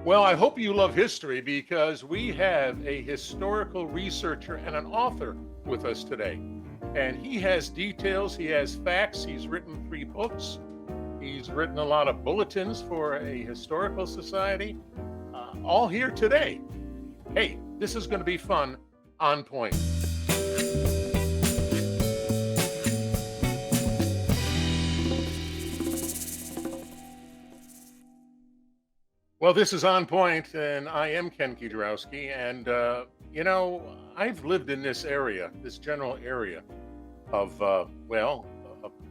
Well, I hope you love history because we have a historical researcher and an author with us today. And he has details, he has facts, he's written 3 books, he's written a lot of bulletins for a historical society, all here today. Hey, this is going to be fun, on point. Well, this is On Point, and I am Ken Kiedraowski. And, I've lived in this area, this general area of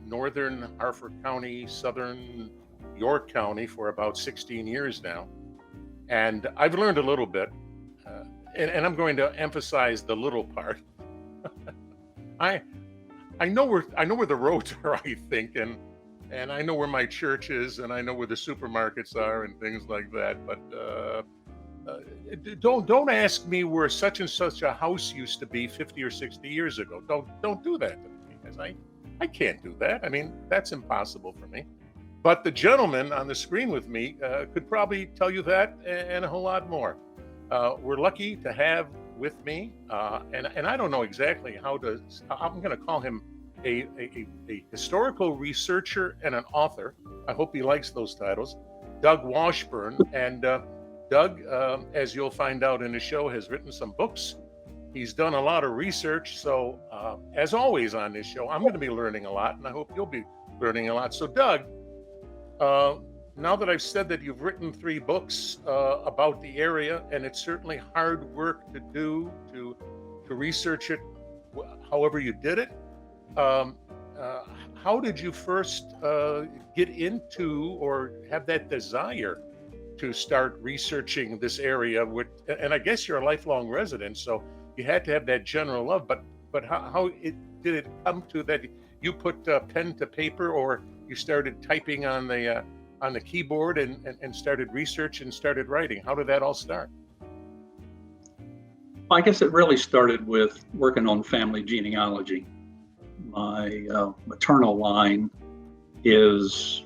Northern Harford County, Southern York County for about 16 years now. And I've learned a little bit, and I'm going to emphasize the little part. I I know where the roads are, I think, and I know where my church is, and I know where the supermarkets are, and things like that. But don't ask me where such and such a house used to be 50 or 60 years ago. Don't do that to me, because I can't do that. I mean, that's impossible for me. But the gentleman on the screen with me could probably tell you that and a whole lot more. We're lucky to have with me, and I don't know exactly how to. I'm going to call him a historical researcher and an author. I hope he likes those titles. Doug Washburn. And Doug, as you'll find out in the show, has written some books. He's done a lot of research. So as always on this show, I'm going to be learning a lot, and I hope you'll be learning a lot. So Doug, now that I've said that you've written 3 books about the area, and it's certainly hard work to do to research it however you did it, how did you first get into or have that desire to start researching this area? And I guess you're a lifelong resident, so you had to have that general love, but how did it come to that you put pen to paper, or you started typing on the keyboard and started research and started writing? How did that all start? I guess it really started with working on family genealogy. My maternal line is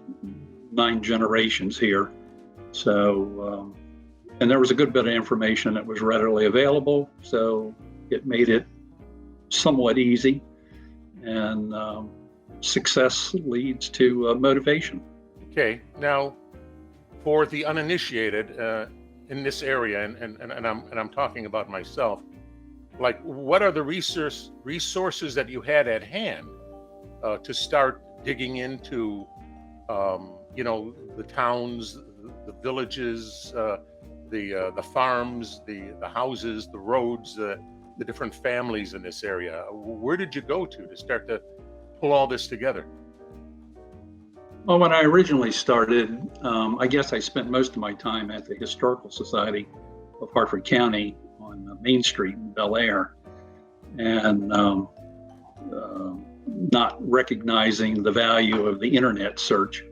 9 generations here. So, and there was a good bit of information that was readily available. So it made it somewhat easy, and success leads to motivation. Okay, now for the uninitiated in this area, and I'm talking about myself, like, what are the resources that you had at hand to start digging into, the towns, the villages, the farms, the houses, the roads, the different families in this area? Where did you go to start to pull all this together? Well, when I originally started, I guess I spent most of my time at the Historical Society of Harford County on Main Street in Bel Air, and not recognizing the value of the internet search.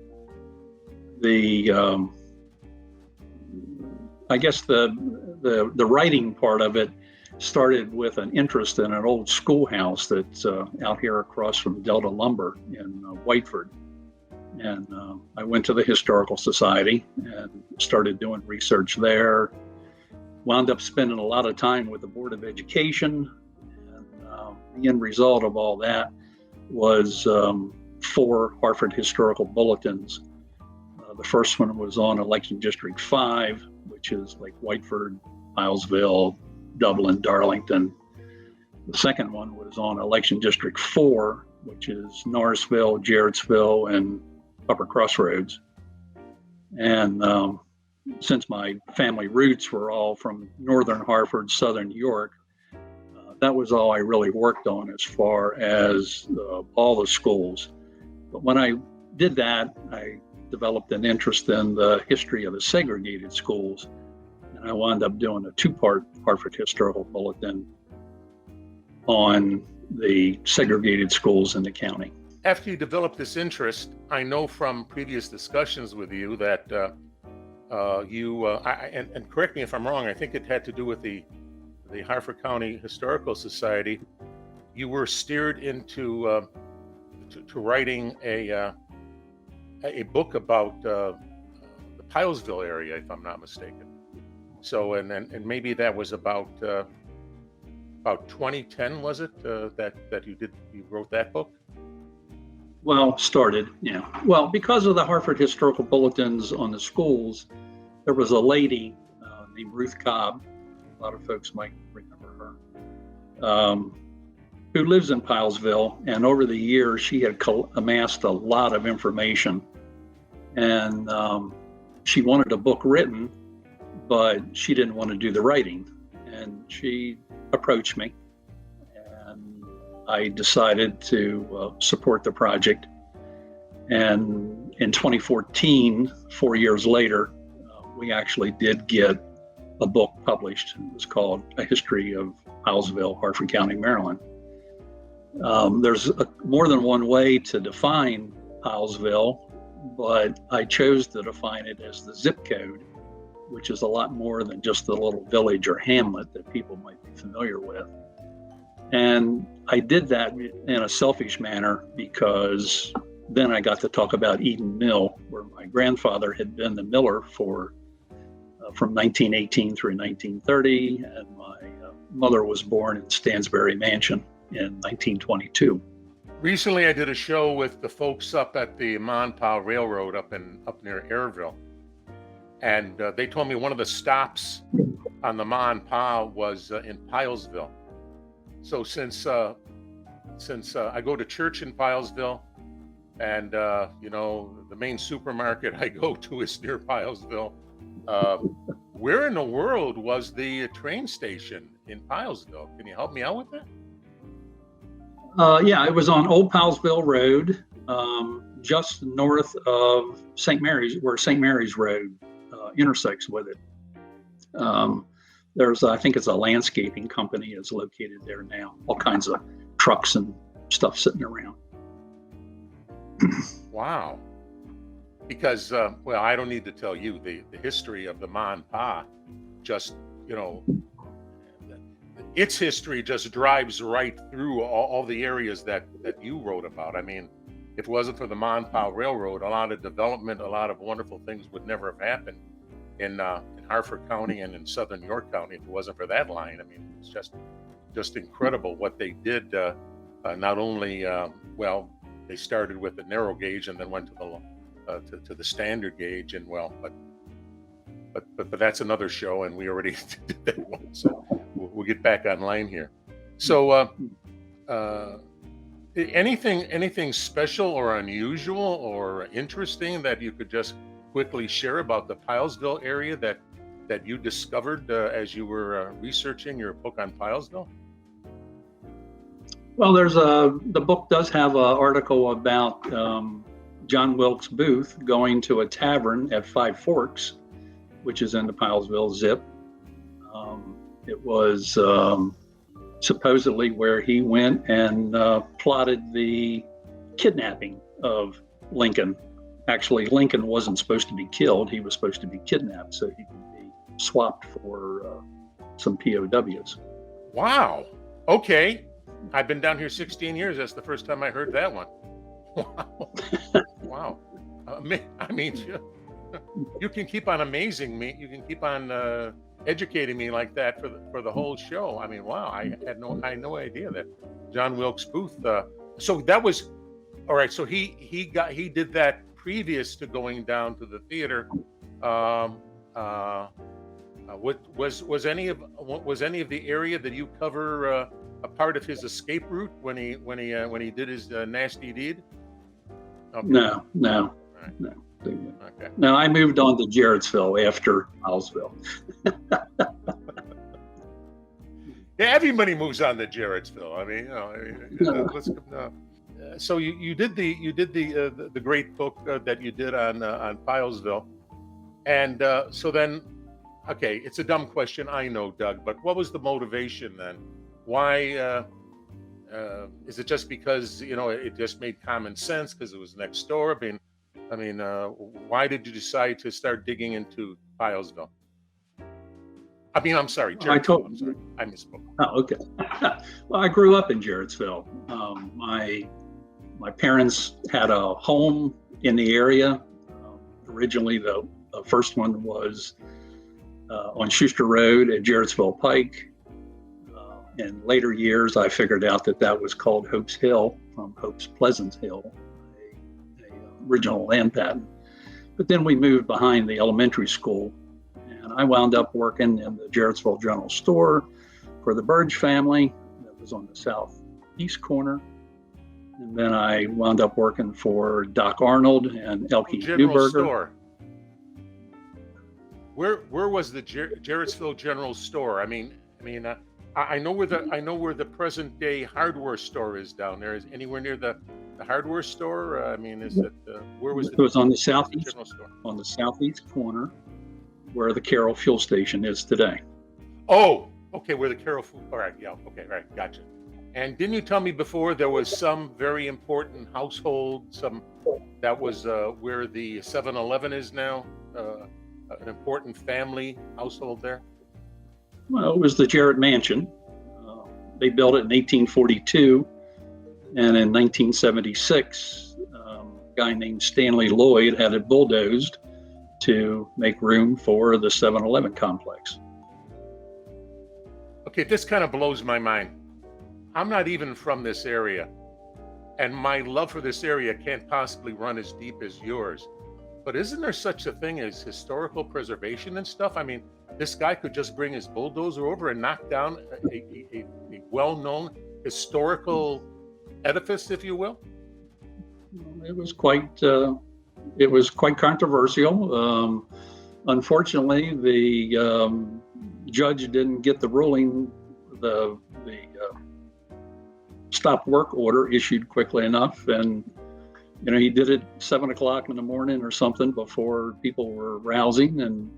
I guess the writing part of it started with an interest in an old schoolhouse that's out here across from Delta Lumber in Whiteford. And I went to the Historical Society and started doing research there. Wound up spending a lot of time with the Board of Education. And the end result of all that was 4 Harford historical bulletins. The first one was on Election District 5, which is like Whiteford, Pilesville, Dublin, Darlington. The second one was on Election District 4, which is Norrisville, Jarrettsville, and Upper Crossroads. And since my family roots were all from Northern Harford, Southern York, that was all I really worked on as far as all the schools. But when I did that, I developed an interest in the history of the segregated schools. And I wound up doing a 2-part Harford Historical Bulletin on the segregated schools in the county. After you developed this interest, I know from previous discussions with you that and correct me if I'm wrong, I think it had to do with the Harford County Historical Society. You were steered into to writing a book about the Pilesville area, if I'm not mistaken. So, and maybe that was about 2010, was it, that you wrote that book? Well, started, yeah. Well, because of the Harford historical bulletins on the schools, there was a lady named Ruth Cobb. A lot of folks might remember her, who lives in Pilesville. And over the years, she had amassed a lot of information. And she wanted a book written, but she didn't want to do the writing. And she approached me, and I decided to support the project. And in 2014, 4 years later, we actually did get a book published. It was called A History of Pilesville, Harford County, Maryland. There's more than one way to define Pilesville, but I chose to define it as the zip code, which is a lot more than just the little village or hamlet that people might be familiar with. And I did that in a selfish manner because then I got to talk about Eden Mill, where my grandfather had been the miller from 1918 through 1930, and my mother was born in Stansbury Mansion in 1922. Recently, I did a show with the folks up at the Mon-Pa Railroad up near Airville, and they told me one of the stops on the Mon-Pa was in Pilesville. So since I go to church in Pilesville, and the main supermarket I go to is near Pilesville, where in the world was the train station in Pilesville? Can you help me out with that? Yeah, it was on Old Pilesville Road, just north of St. Mary's, where St. Mary's Road intersects with it. I think it's a landscaping company is located there now. All kinds of trucks and stuff sitting around. Wow. Because, I don't need to tell you the history of the Mon-Pa, just, its history just drives right through all the areas that you wrote about. I mean, if it wasn't for the Mon-Pa Railroad, a lot of development, a lot of wonderful things would never have happened in Harford County and in Southern York County if it wasn't for that line. I mean, it's just incredible what they did. Not only, they started with the narrow gauge and then went to the standard gauge, and but that's another show, and we already did that one, so we'll get back online here. So anything special or unusual or interesting that you could just quickly share about the Pilesville area that you discovered as you were researching your book on Pilesville? Well, the book does have an article about John Wilkes Booth going to a tavern at Five Forks, which is in the Pilesville Zip. It was supposedly where he went and plotted the kidnapping of Lincoln. Actually, Lincoln wasn't supposed to be killed. He was supposed to be kidnapped so he could be swapped for some POWs. Wow. Okay. I've been down here 16 years. That's the first time I heard that one. Wow. Wow. I mean, you can keep on amazing me. You can keep on educating me like that for the whole show. I mean, wow. I had no idea that John Wilkes Booth. So that was all right. So he did that previous to going down to the theater. Was any of the area that you cover a part of his escape route when he did his nasty deed? Okay. No. Right. No. Okay. No, I moved on to Jarrettsville after Pilesville. Yeah, everybody moves on to Jarrettsville. I mean, let's. So you did the great book that you did on Pilesville, and so then, okay, it's a dumb question, I know, Doug, but what was the motivation then? Why is it just because it just made common sense because it was next door? I mean, why did you decide to start digging into Pilesville? I mean, I'm sorry, Jarrettsville. I'm sorry, I misspoke. Oh, okay. Well, I grew up in Jarrettsville. My parents had a home in the area. Originally, the first one was on Schuster Road at Jarrettsville Pike. In later years, I figured out that that was called Hope's Hill from Hope's Pleasant Hill, a original land patent. But then we moved behind the elementary school, and I wound up working in the Jarrettsville General Store for the Burge family that was on the southeast corner. And then I wound up working for Doc Arnold and Elke General Newberger. Store. Where was the Jarrettsville General Store? I know where the present day hardware store is down there. Is anywhere near the hardware store? Is it where was it? It was on the southeast General Store? On the southeast corner, where the Carroll fuel station is today. Oh, okay, where the Carroll food. All right, yeah, okay, right, gotcha. And didn't you tell me before there was some very important household, that was where the 7-Eleven is now, an important family household there? Well, it was the Jarrett Mansion. They built it in 1842, and in 1976, a guy named Stanley Lloyd had it bulldozed to make room for the 7-Eleven complex. Okay, this kind of blows my mind. I'm not even from this area, and my love for this area can't possibly run as deep as yours. But isn't there such a thing as historical preservation and stuff? This guy could just bring his bulldozer over and knock down a well-known historical edifice, if you will. It was quite controversial. Unfortunately, the judge didn't get the ruling, the stop work order issued quickly enough, and he did it 7 o'clock in the morning or something before people were rousing, and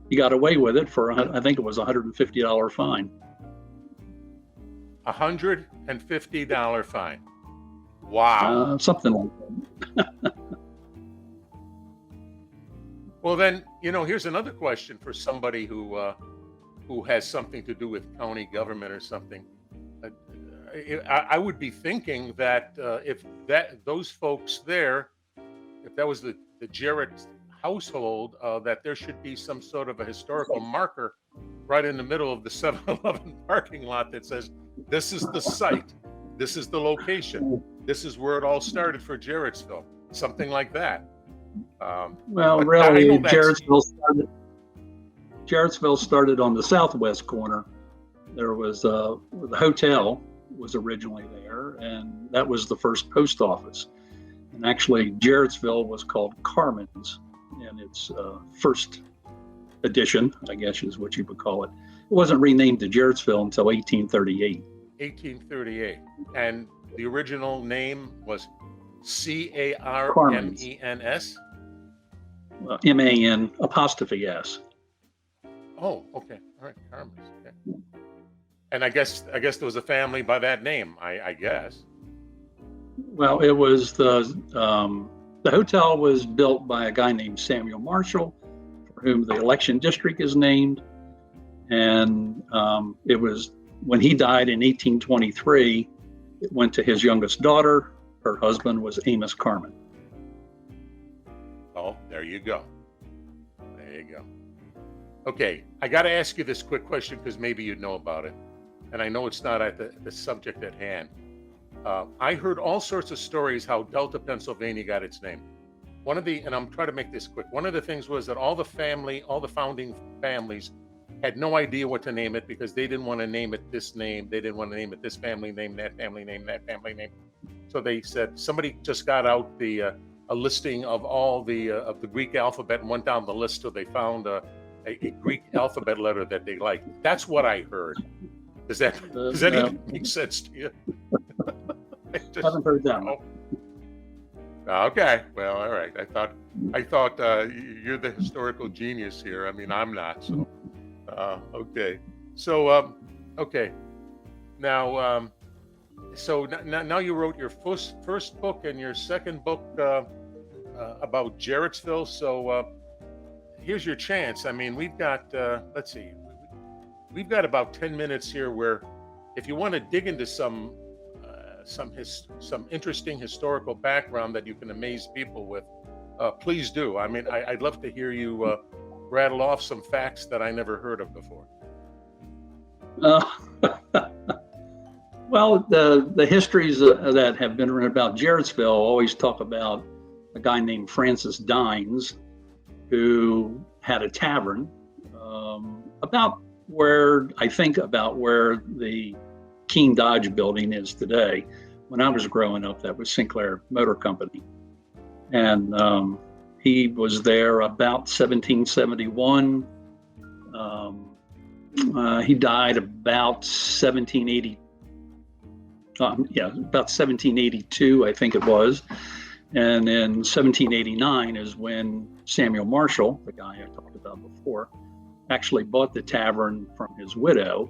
he got away with it for, I think it was $150 fine. $150 fine. Wow. Something like that. Well, then, here's another question for somebody who has something to do with county government or something. I would be thinking that if those folks there, if that was the Jarrett household, that there should be some sort of a historical marker right in the middle of the 7-Eleven parking lot that says, this is the site, this is the location, this is where it all started for Jarrettsville, something like that. Well, really, Jarrettsville started on the southwest corner. There was the hotel was originally there, and that was the first post office. And actually, Jarrettsville was called Carmen's in its first edition, I guess is what you would call it. It wasn't renamed to Jarrettsville until 1838. 1838. And the original name was Carmen's. M-A-N apostrophe S. Oh, okay. All right, Carmen's. Okay. And I guess there was a family by that name, I guess. Well, it was the hotel was built by a guy named Samuel Marshall, for whom the election district is named. And it was when he died in 1823, it went to his youngest daughter. Her husband was Amos Carmen. Oh, there you go. There you go. Okay, I got to ask you this quick question because maybe you know about it. And I know it's not at the subject at hand. I heard all sorts of stories how Delta, Pennsylvania got its name. And I'm trying to make this quick. One of the things was that all the founding families had no idea what to name it because they didn't want to name it this name. They didn't want to name it this family name, that family name, that family name. So they said, somebody just got out a listing of all of the Greek alphabet and went down the list till they found a Greek alphabet letter that they liked. That's what I heard. Does that even make sense to you? I haven't heard that one. Okay, well, all right. I thought you're the historical genius here. I'm not. So, okay. So, okay. Now, now you wrote your first book and your second book about Jarrettsville. So, here's your chance. We've got let's see. We've got about 10 minutes here where if you want to dig into some interesting historical background that you can amaze people with, please do. I'd love to hear you rattle off some facts that I never heard of before. Uh, well, the histories that have been written about Jarrettsville always talk about a guy named Francis Dines, who had a tavern about where the Keene Dodge building is today. When I was growing up, that was Sinclair Motor Company. And he was there about 1771. He died about 1782, I think it was. And in 1789 is when Samuel Marshall, the guy I talked about before, actually bought the tavern from his widow.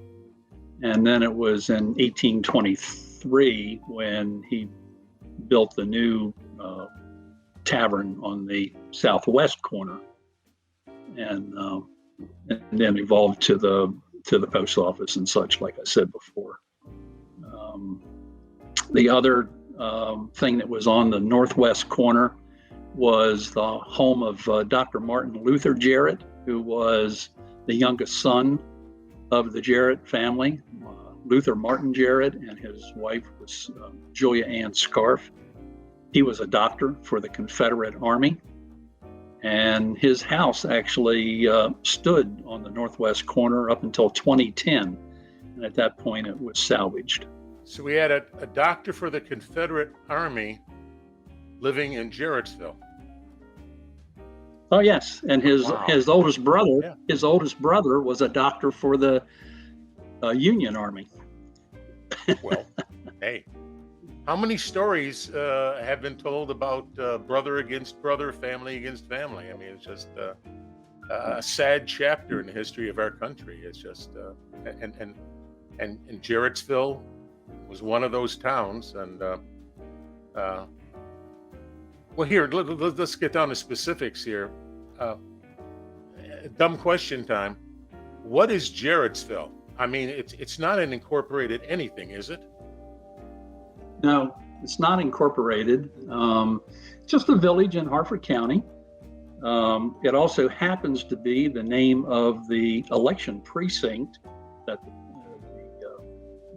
And then it was in 1823 when he built the new tavern on the southwest corner, and then evolved to the post office and such, like I said before. The other thing that was on the northwest corner was the home of Dr. Martin Luther Jarrett, who was the youngest son of the Jarrett family. Luther Martin Jarrett, and his wife was Julia Ann Scarf. He was a doctor for the Confederate Army, and his house actually stood on the northwest corner up until 2010, and at that point it was salvaged. So we had a doctor for the Confederate Army living in Jarrettsville. Oh yes, and his oldest brother, Yeah. his oldest brother was a doctor for the Union Army. Well, hey, how many stories have been told about brother against brother, family against family? I mean, it's just a sad chapter in the history of our country. It's just and Jarrettsville was one of those towns. And well, here let's get down to specifics here. Dumb question time. What is Jarrettsville? I mean, it's not an incorporated anything, is it? No, it's not incorporated. Just a village in Harford County. It also happens to be the name of the election precinct that the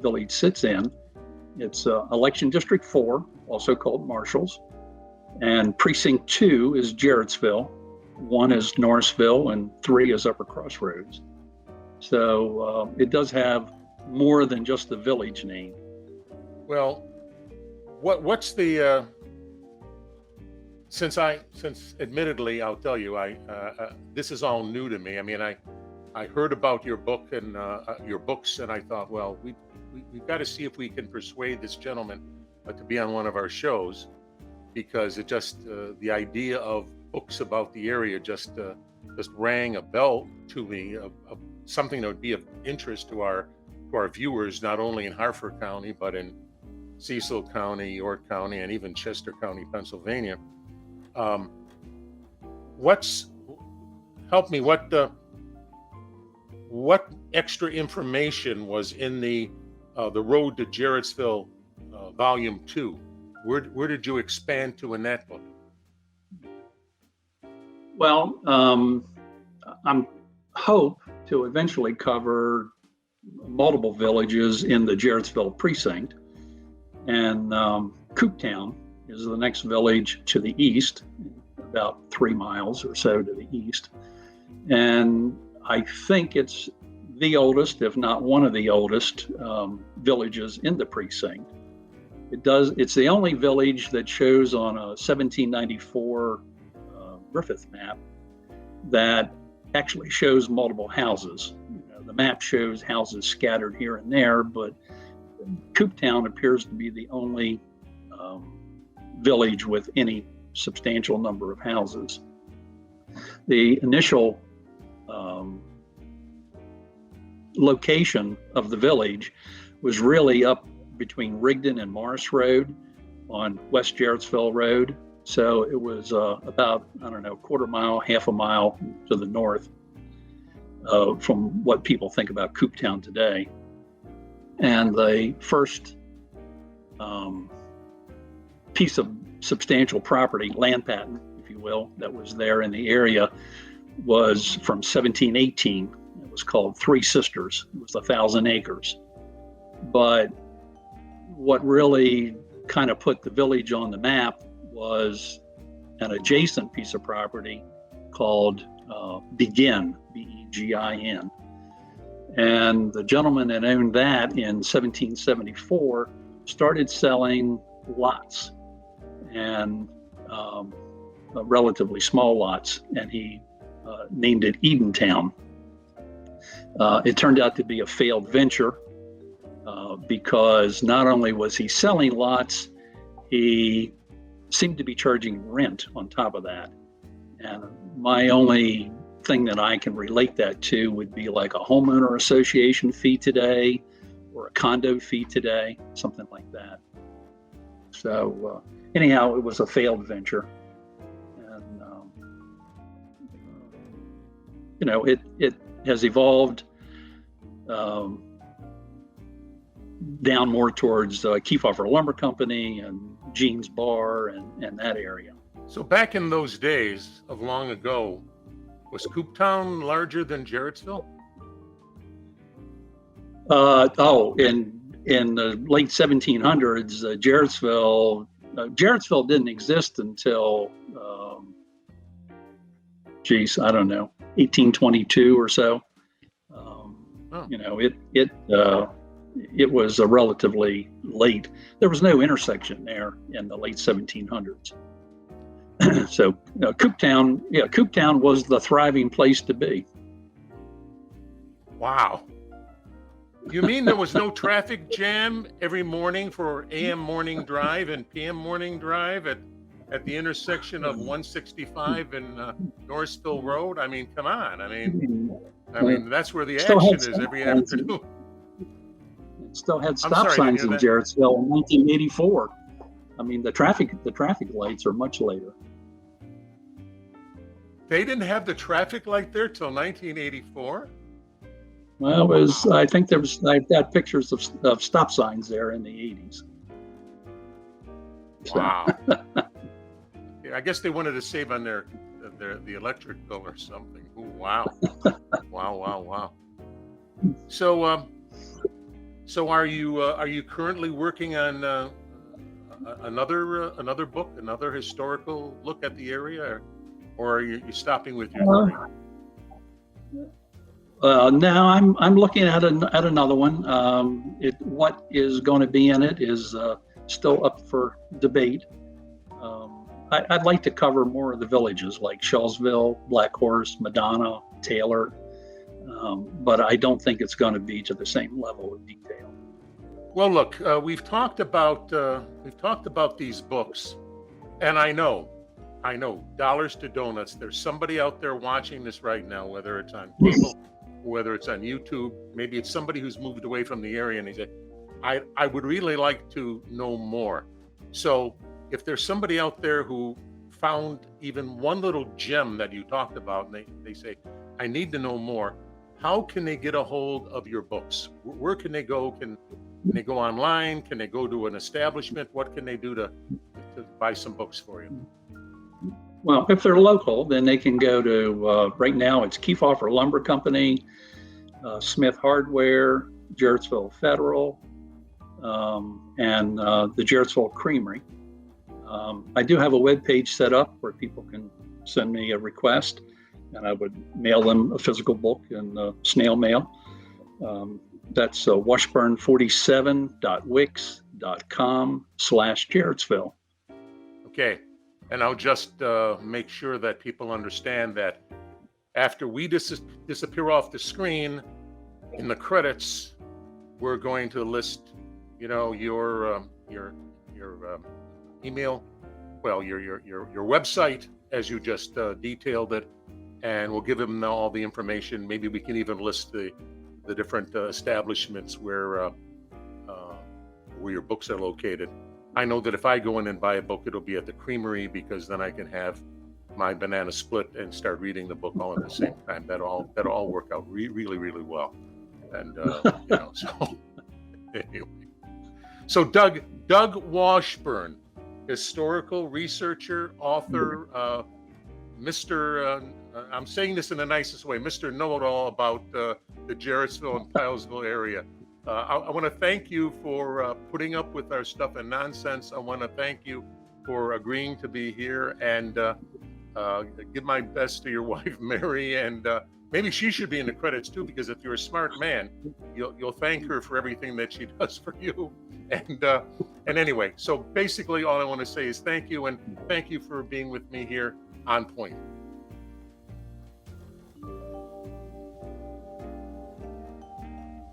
village sits in. It's election district 4, also called Marshall's, and precinct 2 is Jarrettsville, 1 is Norrisville, and 3 is Upper Crossroads. So it does have more than just the village name. Well, what's the since admittedly I'll tell you this is all new to me. I mean, I heard about your book and your books, and I thought, well, we've got to see if we can persuade this gentleman to be on one of our shows, because it just the idea of books about the area just rang a bell to me of something that would be of interest to our viewers, not only in Harford County but in Cecil County, York County, and even Chester County, Pennsylvania. Help me, what extra information was in the Road to Jarrettsville Volume 2? Where did you expand to in that book? Well, I'm hope to eventually cover multiple villages in the Jarrettsville precinct, and Cooptown is the next village to the east, about 3 miles or so to the east, and I think it's the oldest, if not one of the oldest, villages in the precinct. It's the only village that shows on a 1794 Griffith map that actually shows multiple houses. The map shows houses scattered here and there, but Cooptown appears to be the only village with any substantial number of houses. The initial location of the village was really up between Rigdon and Morris Road on West Jarrettsville Road. So it was about, quarter mile, half a mile to the north from what people think about Cooptown today. And the first piece of substantial property, land patent, if you will, that was there in the area was from 1718. It was called Three Sisters. It was 1,000 acres. But what really kind of put the village on the map was an adjacent piece of property called Begin, Begin. And the gentleman that owned that in 1774 started selling lots, and relatively small lots, and he named it Edentown. It turned out to be a failed venture because not only was he selling lots, he seemed to be charging rent on top of that. And my only thing that I can relate that to would be like a homeowner association fee today or a condo fee today, something like that. So anyhow, it was a failed venture. And, it has evolved down more towards Kefauver Lumber Company and Jean's Bar and that area. So back in those days of long ago, was Cooptown larger than Jarrettsville? In the late 1700s, Jarrettsville didn't exist until, I don't know, 1822 or so. It was a relatively late. There was no intersection there in the late 1700s. So Cooptown was the thriving place to be. Wow. You mean there was no traffic jam every morning for AM morning drive and PM morning drive at the intersection of 165 and Northville Road? I mean, come on. I mean, that's where the action is every afternoon. It still had stop signs in Jarrettsville in 1984. I mean, the traffic lights are much later. They didn't have the traffic light there till 1984? Well, I've got pictures of stop signs there in the 80s. Wow. Yeah, I guess they wanted to save on the electric bill or something. Ooh, wow. Wow. So are you currently working on another book, another historical look at the area, or are you stopping with your three? No, I'm looking at another one. What is going to be in it is still up for debate. I'd like to cover more of the villages like Shawsville, Black Horse, Madonna, Taylor, but I don't think it's going to be to the same level of detail. Well, look, we've talked about these books, and I know, dollars to donuts. There's somebody out there watching this right now, whether it's on cable, whether it's on YouTube. Maybe it's somebody who's moved away from the area, and they say, I would really like to know more. So if there's somebody out there who found even one little gem that you talked about, and they say, I need to know more, how can they get a hold of your books? Where can they go? Can they go online? Can they go to an establishment? What can they do to buy some books for you? Well, if they're local, then they can go to, right now it's Kefauver Lumber Company, Smith Hardware, Jarrettsville Federal, and the Jarrettsville Creamery. I do have a web page set up where people can send me a request, and I would mail them a physical book in snail mail. That's washburn47.wix.com/Jarrettsville. Okay. And I'll just make sure that people understand that after we disappear off the screen, in the credits, we're going to list, your email, well, your website as you just detailed it, and we'll give them all the information. Maybe we can even list the different establishments where your books are located. I know that if I go in and buy a book, it'll be at the Creamery, because then I can have my banana split and start reading the book all at the same time. That'll all work out really, really well. And so anyway. So Doug Washburn, historical researcher, author, Mr. I'm saying this in the nicest way, Mr. Know-it-all about the Jarrettsville and Pilesville area. I want to thank you for putting up with our stuff and nonsense. I want to thank you for agreeing to be here, and give my best to your wife, Mary, and maybe she should be in the credits too, because if you're a smart man, you'll thank her for everything that she does for you. And anyway, so basically all I want to say is thank you, and thank you for being with me here on point.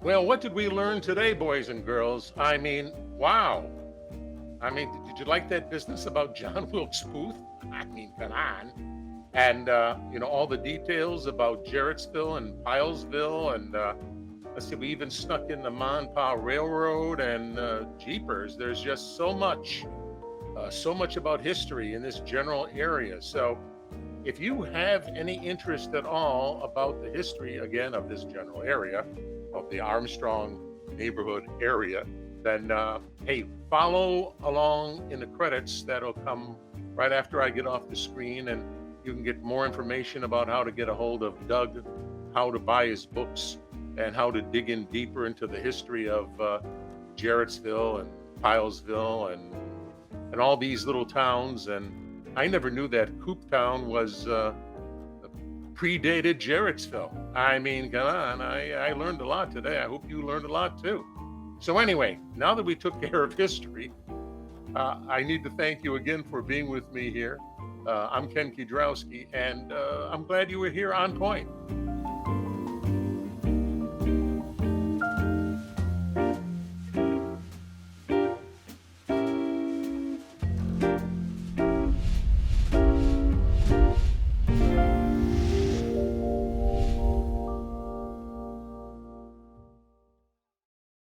Well, what did we learn today, boys and girls? I mean, wow. I mean, did you like that business about John Wilkes Booth? I mean, come on. And, all the details about Jarrettsville and Pilesville. And let's see, we even snuck in the Monpa Railroad and Jeepers. There's just so much about history in this general area. So if you have any interest at all about the history, again, of this general area, of the Armstrong neighborhood area, then hey, follow along in the credits. That'll come right after I get off the screen, and you can get more information about how to get a hold of Doug, how to buy his books, and how to dig in deeper into the history of Jarrettsville and Pilesville and all these little towns. And I never knew that Cooptown was predated Jarrettsville. I mean, come on, I learned a lot today. I hope you learned a lot too. So anyway, now that we took care of history, I need to thank you again for being with me here. I'm Ken Kiedrowski, and I'm glad you were here on point.